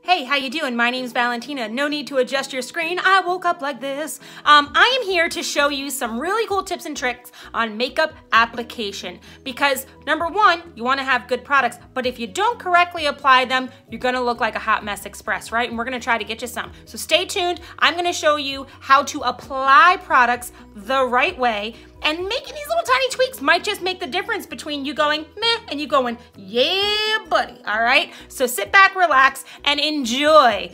Hey, how you doing? My name's Valentina. No need to adjust your screen. I woke up like this. I am here to show you some really cool tips and tricks on makeup application because number one, you want to have good products, but if you don't correctly apply them, you're going to look like a hot mess express, right? And we're going to try to get you some. So stay tuned. I'm going to show you how to apply products the right way, and making these little tiny tweaks might just make the difference between you going meh and you going yeah buddy, all right? So sit back, relax, and enjoy.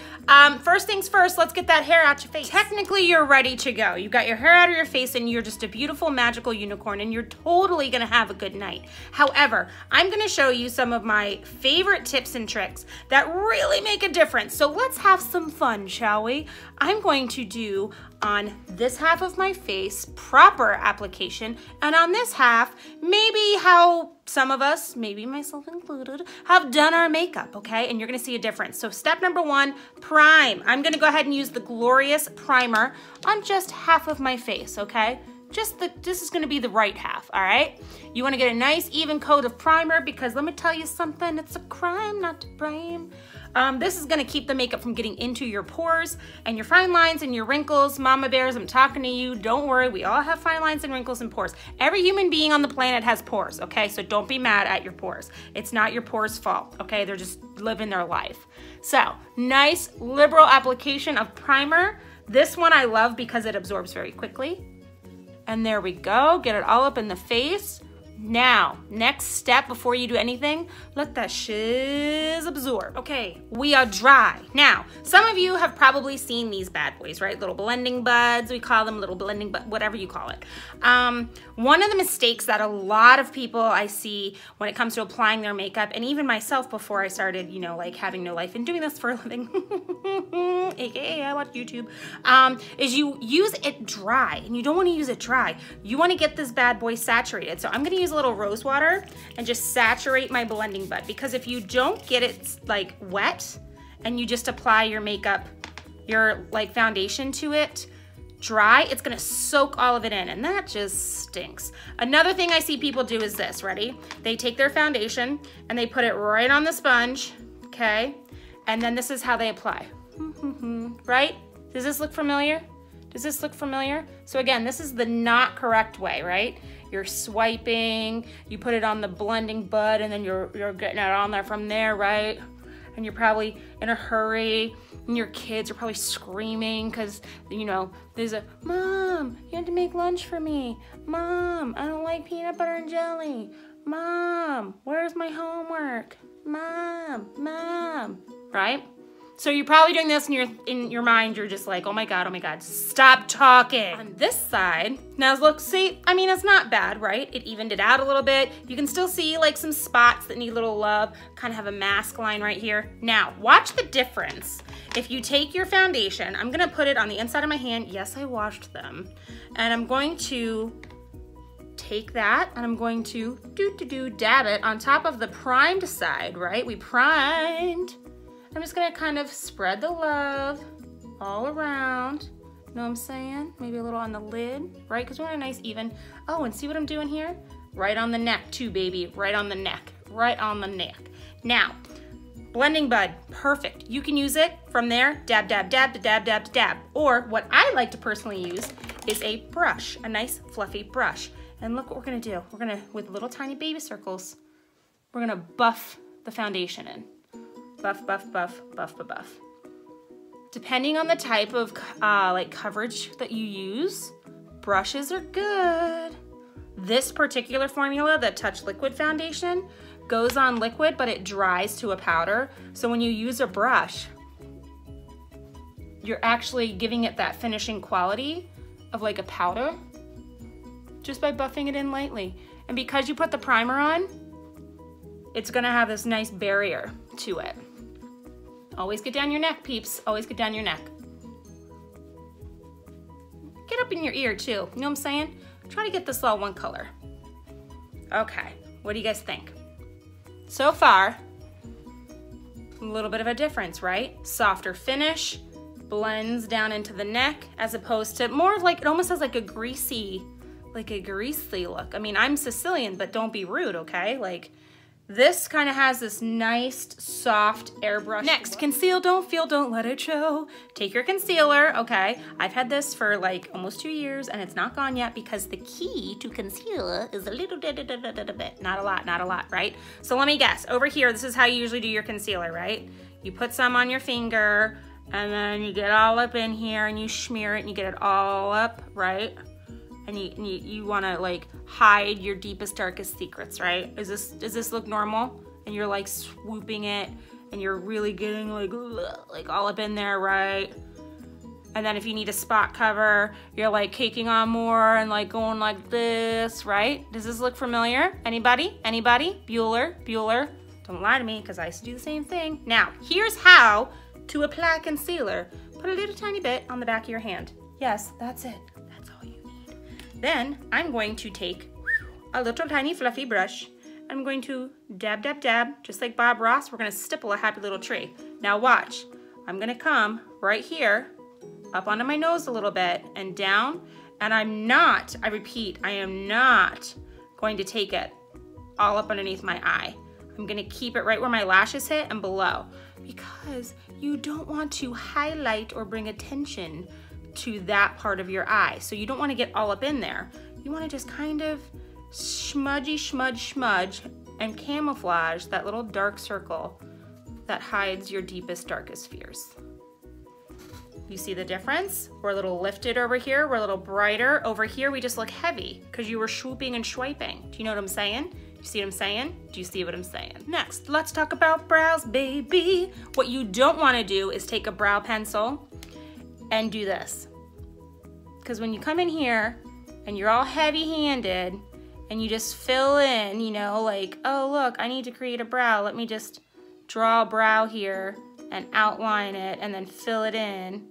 First things first, let's get that hair out your face. Technically, you're ready to go. You got your hair out of your face and you're just a beautiful magical unicorn and you're totally gonna have a good night. However, I'm gonna show you some of my favorite tips and tricks that really make a difference. So let's have some fun, shall we? I'm going to do on this half of my face, proper application, and on this half, maybe how some of us, maybe myself included, have done our makeup, okay? And you're gonna see a difference. So step number one, prime. I'm gonna go ahead and use the Glorious Primer on just half of my face, okay? This is gonna be the right half, all right? You wanna get a nice even coat of primer because let me tell you something, it's a crime not to prime. This is gonna keep the makeup from getting into your pores and your fine lines and your wrinkles. Mama bears, I'm talking to you. Don't worry, we all have fine lines and wrinkles and pores. Every human being on the planet has pores, okay? So don't be mad at your pores. It's not your pores' fault, okay? They're just living their life. So, nice liberal application of primer. This one I love because it absorbs very quickly. And there we go, get it all up in the face. Now, next step before you do anything, let that shiz absorb. Okay, we are dry. Now, some of you have probably seen these bad boys, right? Little blending buds, we call them little blending buds, whatever you call it. One of the mistakes that a lot of people I see when it comes to applying their makeup, and even myself before I started, you know, like having no life and doing this for a living, AKA I watch YouTube, is you use it dry, and you don't wanna use it dry. You wanna get this bad boy saturated. So I'm gonna use a little rose water and just saturate my blending bud because if you don't get it like wet and you just apply your makeup, your like foundation to it dry, it's gonna soak all of it in and that just stinks. Another thing I see people do is this, ready? They take their foundation and they put it right on the sponge, okay? And then this is how they apply, right? Does this look familiar? Does this look familiar? So again, this is the not correct way, right? You're swiping, you put it on the blending bud and then you're getting it on there from there, right? And you're probably in a hurry and your kids are probably screaming because, you know, there's a, Mom, you have to make lunch for me. Mom, I don't like peanut butter and jelly. Mom, where's my homework? Mom, right? So you're probably doing this in your mind, you're just like, oh my God, stop talking. On this side, now look, see, I mean, it's not bad, right? It evened it out a little bit. You can still see like some spots that need a little love, kind of have a mask line right here. Now, watch the difference. If you take your foundation, I'm gonna put it on the inside of my hand. Yes, I washed them. And I'm going to take that and I'm going to dab it on top of the primed side, right? We primed. I'm just gonna kind of spread the love all around. Know what I'm saying? Maybe a little on the lid, right? Because we want a nice even. Oh, and see what I'm doing here? Right on the neck too, baby. Right on the neck, right on the neck. Now, blending bud, perfect. You can use it from there, dab, dab, dab, to dab, dab, to dab. Or what I like to personally use is a brush, a nice fluffy brush. And look what we're gonna do. We're gonna, with little tiny baby circles, we're gonna buff the foundation in. Buff, buff, buff, buff, buff, buff. Depending on the type of like coverage that you use, brushes are good. This particular formula, the Touch Liquid Foundation, goes on liquid, but it dries to a powder. So when you use a brush, you're actually giving it that finishing quality of like a powder just by buffing it in lightly. And because you put the primer on, it's gonna have this nice barrier to it. Always get down your neck, peeps. Always get down your neck. Get up in your ear too, you know what I'm saying? Try to get this all one color. Okay, what do you guys think? So far, a little bit of a difference, right? Softer finish, blends down into the neck, as opposed to more of like, it almost has like a greasy look. I mean, I'm Sicilian, but don't be rude, okay? Like, This kind of has this nice, soft airbrush. Next, conceal, don't feel, don't let it show. Take your concealer, okay? I've had this for like almost 2 years and it's not gone yet because the key to conceal is a little bit, not a lot, right? So let me guess, over here, this is how you usually do your concealer, right? You put some on your finger and then you get all up in here and you smear it and you get it all up, right? And you want to like hide your deepest, darkest secrets, right? Does this look normal? And you're like swooping it and you're really getting like all up in there, right? And then if you need a spot cover, you're like caking on more and like going like this, right? Does this look familiar? Anybody? Anybody? Bueller? Don't lie to me because I used to do the same thing. Now, here's how to apply concealer. Put a little tiny bit on the back of your hand. Yes, that's it. Then I'm going to take a little tiny fluffy brush. I'm going to dab, dab, dab, just like Bob Ross. We're gonna stipple a happy little tree. Now watch, I'm gonna come right here, up onto my nose a little bit and down, and I repeat, I am not going to take it all up underneath my eye. I'm gonna keep it right where my lashes hit and below, because you don't want to highlight or bring attention to that part of your eye. So you don't want to get all up in there. You want to just kind of smudge and camouflage that little dark circle that hides your deepest, darkest fears. You see the difference? We're a little lifted over here. We're a little brighter. Over here, we just look heavy because you were swooping and swiping. Do you know what I'm saying? You see what I'm saying? Do you see what I'm saying? Next, let's talk about brows, baby. What you don't want to do is take a brow pencil and do this. Because when you come in here and you're all heavy-handed and you just fill in, you know, like, oh look, I need to create a brow. Let me just draw a brow here and outline it and then fill it in.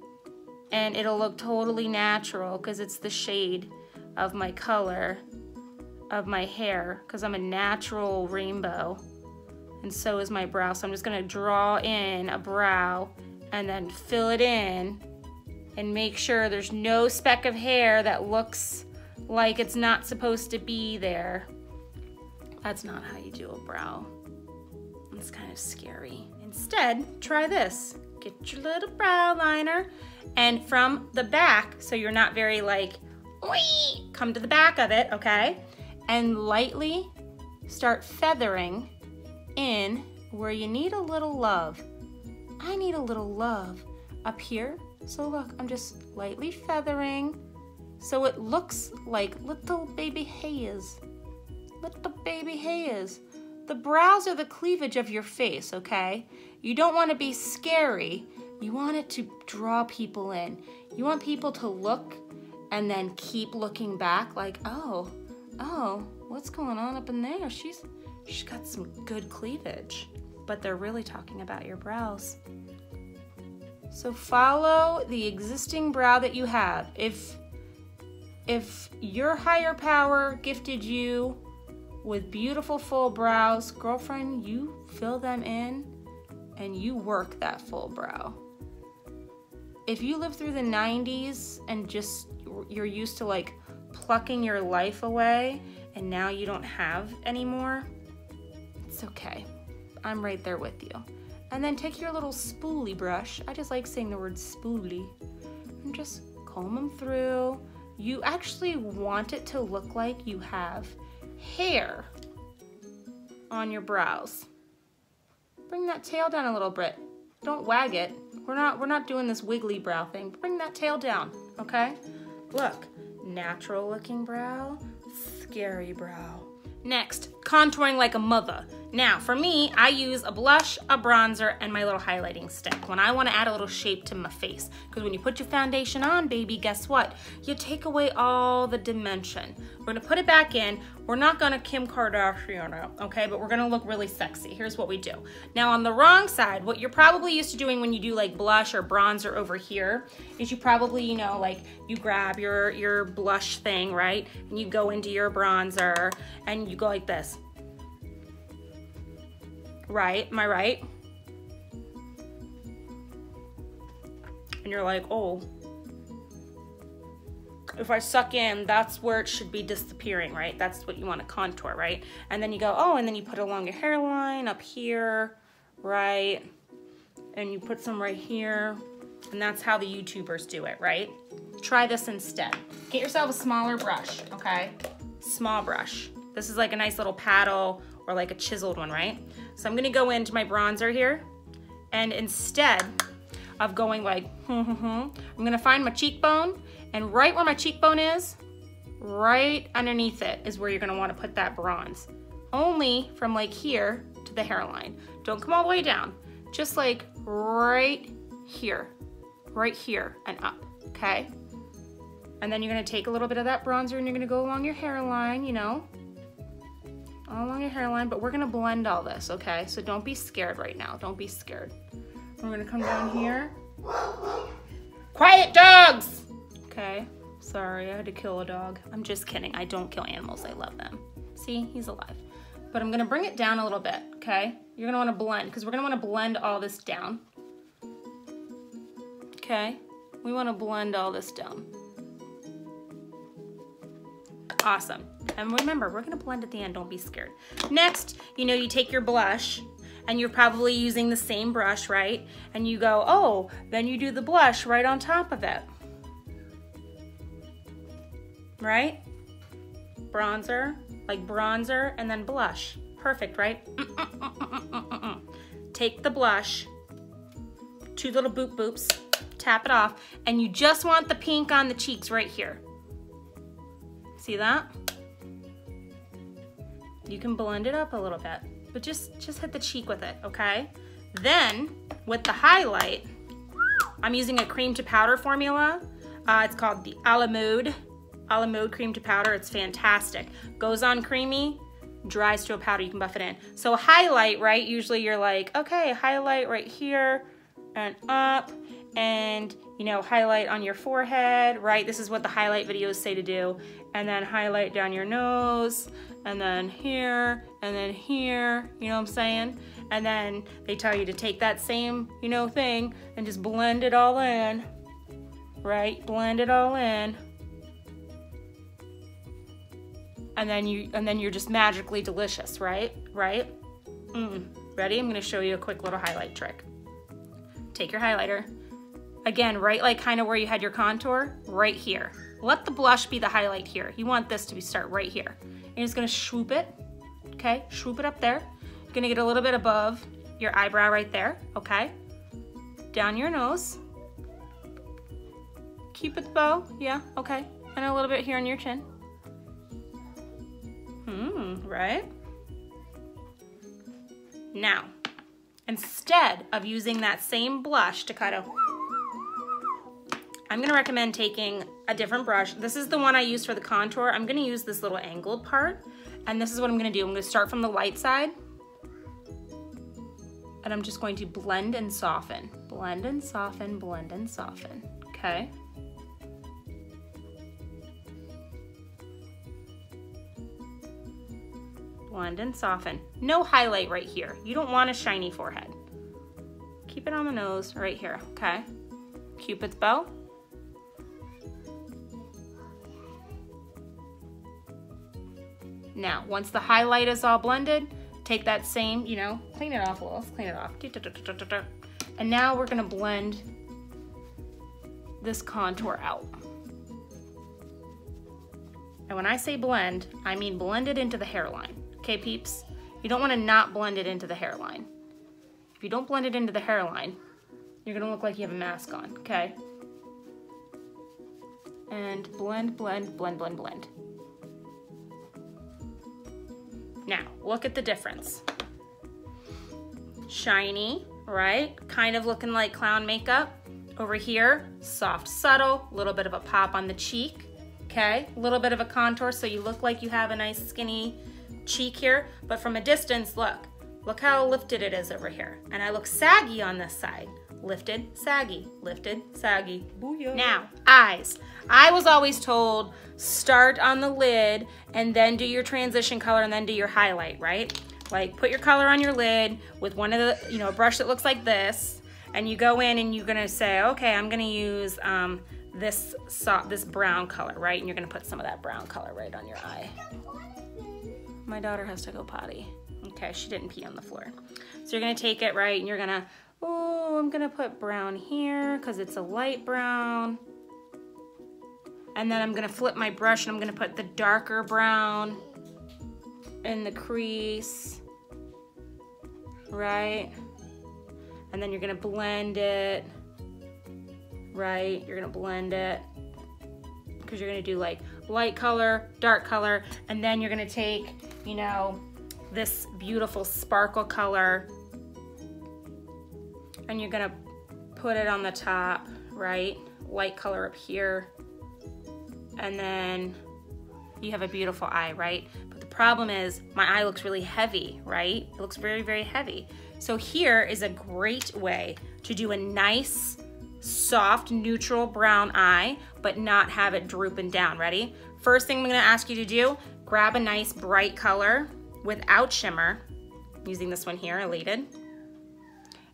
And it'll look totally natural because it's the shade of my color of my hair, because I'm a natural rainbow. And so is my brow. So I'm just gonna draw in a brow and then fill it in and make sure there's no speck of hair that looks like it's not supposed to be there. That's not how you do a brow. It's kind of scary. Instead, try this. Get your little brow liner, and from the back, so you're not very like, wee, come to the back of it, okay? And lightly start feathering in where you need a little love. I need a little love up here. So look, I'm just lightly feathering so it looks like little baby hairs. Little baby hairs. The brows are the cleavage of your face, okay? You don't want to be scary. You want it to draw people in. You want people to look and then keep looking back like, oh, what's going on up in there? She's got some good cleavage. But they're really talking about your brows. So follow the existing brow that you have. If your higher power gifted you with beautiful full brows, girlfriend, you fill them in and you work that full brow. If you live through the 90s and just you're used to like plucking your life away and now you don't have anymore, it's okay. I'm right there with you. And then take your little spoolie brush. I just like saying the word spoolie. And just comb them through. You actually want it to look like you have hair on your brows. Bring that tail down a little bit. Don't wag it. We're not doing this wiggly brow thing. Bring that tail down, okay? Look, natural looking brow, scary brow. Next, contouring like a mother. Now, for me, I use a blush, a bronzer, and my little highlighting stick when I want to add a little shape to my face. Because when you put your foundation on, baby, guess what? You take away all the dimension. We're going to put it back in. We're not going to Kim Kardashian it, okay? But we're going to look really sexy. Here's what we do. Now, on the wrong side, what you're probably used to doing when you do like blush or bronzer over here is you probably, you know, like you grab your blush thing, right? And you go into your bronzer and you go like this. Right? Am I right? And you're like, oh, if I suck in, that's where it should be disappearing, right? That's what you want to contour, right? And then you go, oh, and then you put it along your hairline up here, right? And you put some right here. And that's how the YouTubers do it, right? Try this instead. Get yourself a smaller brush, okay? Small brush. This is like a nice little paddle or like a chiseled one, right? So I'm gonna go into my bronzer here, and instead of going like, I'm gonna find my cheekbone, and right where my cheekbone is, right underneath it is where you're gonna wanna put that bronze. Only from like here to the hairline. Don't come all the way down. Just like right here and up, okay? And then you're gonna take a little bit of that bronzer and you're gonna go along your hairline, you know, all along your hairline, but we're gonna blend all this, okay? So don't be scared right now, don't be scared. We're gonna come down here. Quiet, dogs! Okay, sorry, I had to kill a dog. I'm just kidding, I don't kill animals, I love them. See, he's alive. But I'm gonna bring it down a little bit, okay? You're gonna wanna blend, because we're gonna wanna blend all this down. Okay, we wanna blend all this down. Awesome. And remember, we're gonna blend at the end, don't be scared. Next, you know, you take your blush, and you're probably using the same brush, right? And you go, oh, then you do the blush right on top of it. Right? Bronzer, like bronzer, and then blush. Perfect, right? Take the blush, 2 little boop boops, tap it off, and you just want the pink on the cheeks right here. See that? You can blend it up a little bit, but just hit the cheek with it, okay? Then, with the highlight, I'm using a cream to powder formula. It's called the a la mode cream to powder. It's fantastic. Goes on creamy, dries to a powder, you can buff it in. So highlight, right? Usually you're like, okay, highlight right here and up, and you know, highlight on your forehead, right? This is what the highlight videos say to do. And then highlight down your nose, and then here, and then here, you know what I'm saying? And then they tell you to take that same, you know, thing and just blend it all in, right? Blend it all in. And then you're just magically delicious, right? Right? Ready? I'm gonna show you a quick little highlight trick. Take your highlighter. Again, right like kind of where you had your contour, right here. Let the blush be the highlight here. You want this to start right here. You're just gonna swoop it, okay? Swoop it up there. You're gonna get a little bit above your eyebrow right there, okay? Down your nose. Cupid's bow, yeah, okay. And a little bit here on your chin. Right? Now, instead of using that same blush to kind of, I'm gonna recommend taking a different brush. This is the one I use for the contour. I'm gonna use this little angled part, and this is what I'm gonna do. I'm gonna start from the light side, and I'm just going to blend and soften. Blend and soften, blend and soften, okay? Blend and soften. No highlight right here. You don't want a shiny forehead. Keep it on the nose right here, okay? Cupid's bow. Now, once the highlight is all blended, take that same, you know, clean it off a little, clean it off. And now we're gonna blend this contour out. And when I say blend, I mean blend it into the hairline. Okay, peeps? You don't wanna not blend it into the hairline. If you don't blend it into the hairline, you're gonna look like you have a mask on, okay? And blend, blend, blend, blend, blend. Now, look at the difference. Shiny, right? Kind of looking like clown makeup. Over here, soft, subtle, a little bit of a pop on the cheek, okay? A little bit of a contour so you look like you have a nice skinny cheek here, but from a distance, look how lifted it is over here. And I look saggy on this side. Lifted, saggy, booyah. Now, eyes. I was always told, start on the lid and then do your transition color and then do your highlight, right? Like put your color on your lid with one of the, a brush that looks like this, and you go in and you're gonna say, okay, I'm gonna use this brown color, right? And you're gonna put some of that brown color right on your eye. My daughter has to go potty. Okay, she didn't pee on the floor. So you're gonna take it, right, and you're gonna, oh, I'm gonna put brown here because it's a light brown. And then I'm gonna flip my brush and I'm gonna put the darker brown in the crease, right? And then you're gonna blend it, right? You're gonna blend it because you're gonna do like light color, dark color, and then you're gonna take, you know, this beautiful sparkle color and you're gonna put it on the top, right? Light color up here. And then you have a beautiful eye, right? But the problem is my eye looks really heavy, right? It looks very, very heavy. So here is a great way to do a nice, soft, neutral brown eye, but not have it drooping down. Ready? First thing I'm gonna ask you to do, grab a nice bright color without shimmer, using this one here, Elated.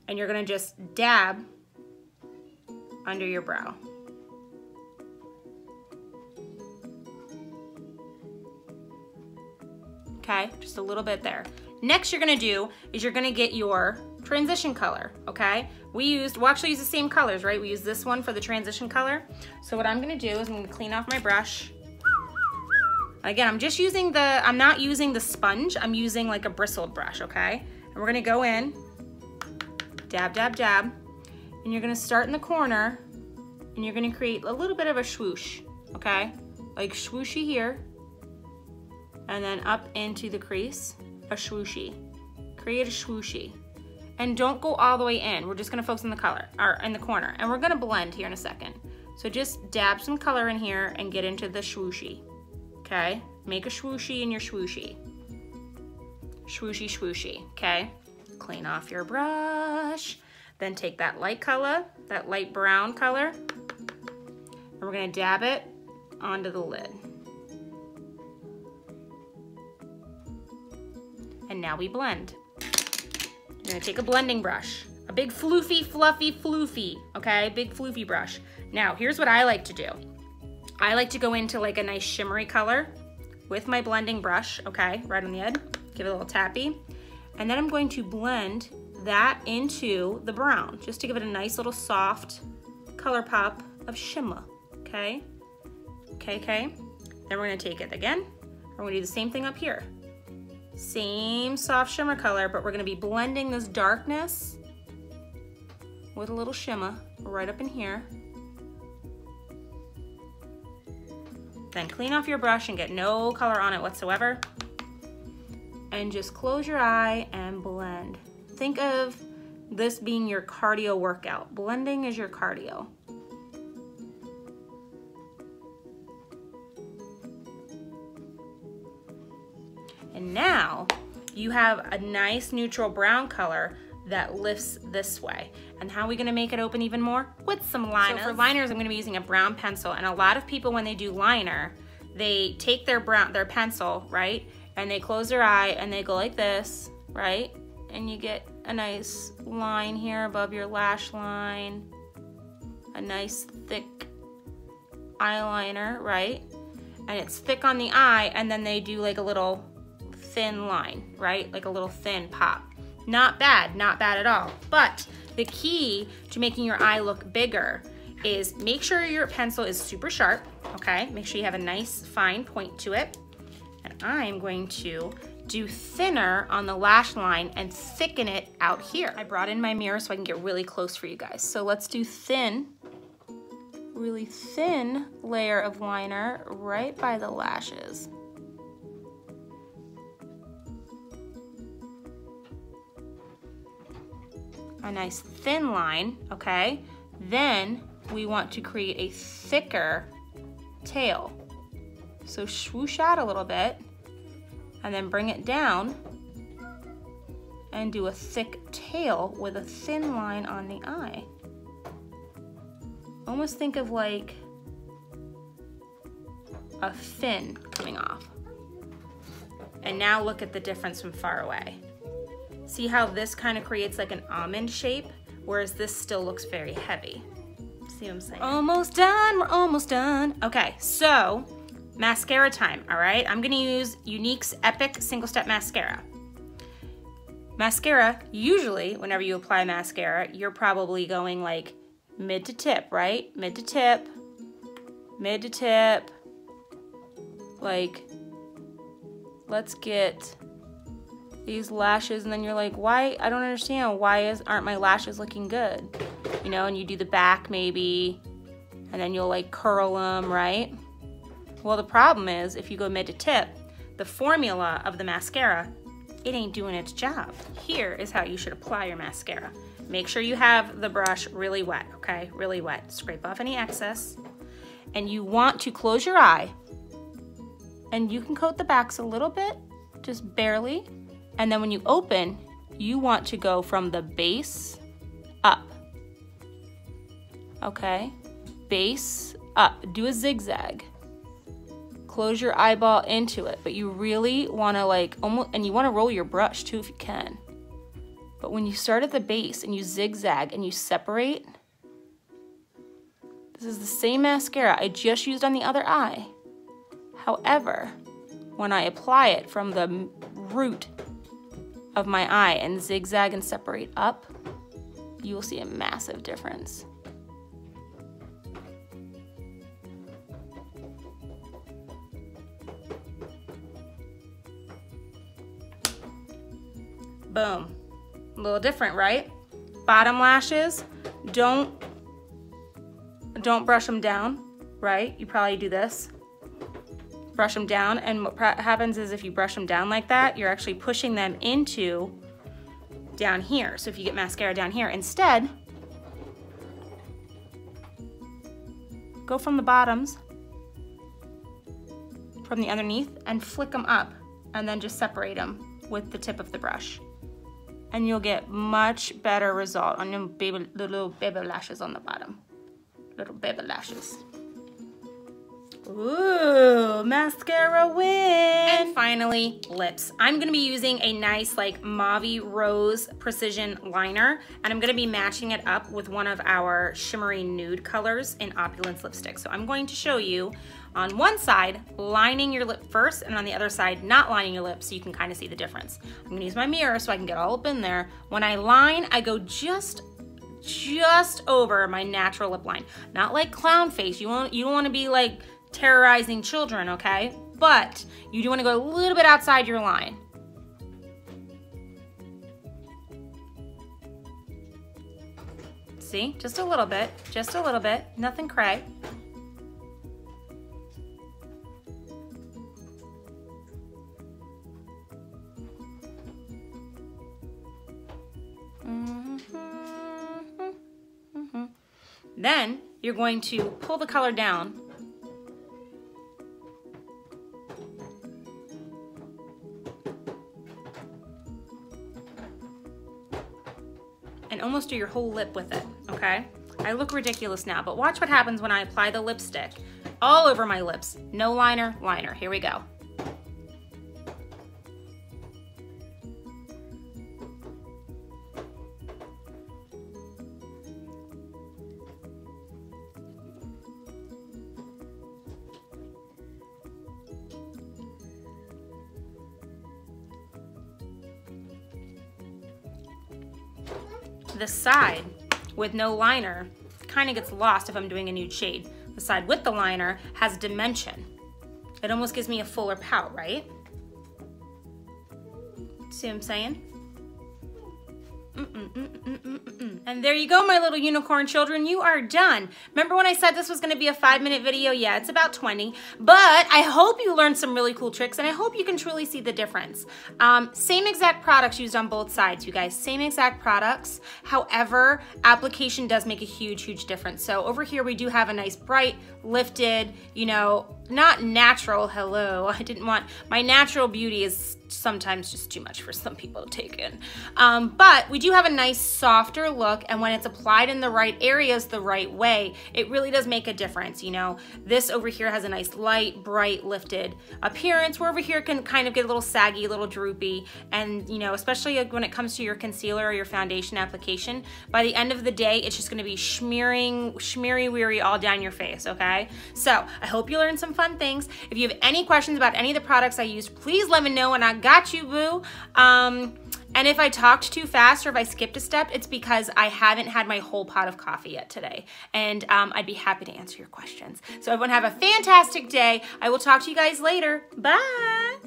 And you're gonna just dab under your brow. Okay, just a little bit there. Next you're gonna do is you're gonna get your transition color, okay? We'll actually use the same colors, right? We use this one for the transition color. So what I'm gonna do is I'm gonna clean off my brush. Again, I'm not using the sponge, I'm using like a bristled brush, okay? And we're gonna go in, dab, dab, dab, and you're gonna start in the corner and you're gonna create a little bit of a swoosh, okay? Like swooshy here, and then up into the crease, a swooshy. Create a swooshy. And don't go all the way in. We're just gonna focus on the color, or in the corner. And we're gonna blend here in a second. So just dab some color in here and get into the swooshy, okay? Make a swooshy in your swooshy. Swooshy, swooshy, okay? Clean off your brush. Then take that light color, that light brown color, and we're gonna dab it onto the lid. And now we blend. You're gonna take a blending brush, a big floofy, fluffy, floofy, okay? Big floofy brush. Now, here's what I like to do. I like to go into like a nice shimmery color with my blending brush, okay? Right on the edge, give it a little tappy. And then I'm going to blend that into the brown, just to give it a nice little soft color pop of shimmer, okay? Okay, okay. Then we're gonna take it again. We're gonna do the same thing up here. Same soft shimmer color, but we're gonna be blending this darkness with a little shimmer right up in here. Then clean off your brush and get no color on it whatsoever. And just close your eye and blend. Think of this being your cardio workout. Blending is your cardio. And now you have a nice neutral brown color that lifts this way. And how are we gonna make it open even more? With some liners. So for liners, I'm gonna be using a brown pencil. And a lot of people, when they do liner, they take their pencil, right? And they close their eye and they go like this, right? And you get a nice line here above your lash line, a nice thick eyeliner, right? And it's thick on the eye, and then they do like a little thin line, right? Like a little thin pop. Not bad, not bad at all. But the key to making your eye look bigger is make sure your pencil is super sharp, okay? Make sure you have a nice fine point to it. And I'm going to do thinner on the lash line and thicken it out here. I brought in my mirror so I can get really close for you guys. So let's do thin, really thin layer of liner right by the lashes. A nice thin line, okay? Then we want to create a thicker tail. So swoosh out a little bit and then bring it down and do a thick tail with a thin line on the eye. Almost think of like a fin coming off. And now look at the difference from far away. See how this kind of creates like an almond shape, whereas this still looks very heavy. See what I'm saying? Almost done, we're almost done. Okay, so mascara time, all right? I'm gonna use Younique's Epic Single Step Mascara. Mascara, usually, whenever you apply mascara, you're probably going like mid to tip, right? Mid to tip, mid to tip. Like, let's get these lashes, and then you're like, why? I don't understand. Why aren't my lashes looking good? You know, and you do the back maybe, and then you'll like curl them, right? Well, the problem is if you go mid to tip, the formula of the mascara, it ain't doing its job. Here is how you should apply your mascara. Make sure you have the brush really wet, okay? Really wet. Scrape off any excess. And you want to close your eye, and you can coat the backs a little bit, just barely. And then when you open, you want to go from the base up. Okay, base up, do a zigzag. Close your eyeball into it, but you really wanna like almost, and you wanna roll your brush too if you can. But when you start at the base and you zigzag and you separate, this is the same mascara I just used on the other eye. However, when I apply it from the root of my eye and zigzag and separate up, you will see a massive difference. Boom. A little different, right? Bottom lashes, don't brush them down, right? You probably do this. Brush them down, and what happens is if you brush them down like that, you're actually pushing them into down here. So if you get mascara down here, instead, go from the bottoms, from the underneath, and flick them up, and then just separate them with the tip of the brush. And you'll get much better result on your little baby lashes on the bottom. Little baby lashes. Ooh, mascara win. And finally, lips. I'm gonna be using a nice like mauve rose precision liner, and I'm gonna be matching it up with one of our shimmery nude colors in Opulence lipstick. So I'm going to show you on one side, lining your lip first, and on the other side, not lining your lips so you can kind of see the difference. I'm gonna use my mirror so I can get all up in there. When I line, I go just over my natural lip line. Not like clown face. You don't wanna be like terrorizing children, okay? But you do wanna go a little bit outside your line. See, just a little bit, nothing cray. Then you're going to pull the color down and almost do your whole lip with it, okay? I look ridiculous now, but watch what happens when I apply the lipstick all over my lips. No liner, liner. Here we go. The side with no liner kind of gets lost if I'm doing a nude shade. The side with the liner has dimension. It almost gives me a fuller pout, right? See what I'm saying? And there you go, my little unicorn children, you are done. Remember when I said this was gonna be a 5-minute video? Yeah, it's about 20, but I hope you learned some really cool tricks, and I hope you can truly see the difference. Same exact products used on both sides, you guys, same exact products. However, application does make a huge, huge difference. So over here, we do have a nice bright, lifted, you know, not natural, hello. I didn't want, my natural beauty is sometimes just too much for some people to take in. But we do have a nice softer look, and when it's applied in the right areas the right way, it really does make a difference. You know, this over here has a nice light, bright, lifted appearance, where over here can kind of get a little saggy, a little droopy, and you know, especially when it comes to your concealer or your foundation application, by the end of the day, it's just gonna be schmeary weary all down your face, okay? So I hope you learned some fun things. If you have any questions about any of the products I used, please let me know, and I got you, boo. And if I talked too fast or if I skipped a step, it's because I haven't had my whole pot of coffee yet today. And I'd be happy to answer your questions. So everyone have a fantastic day. I will talk to you guys later. Bye.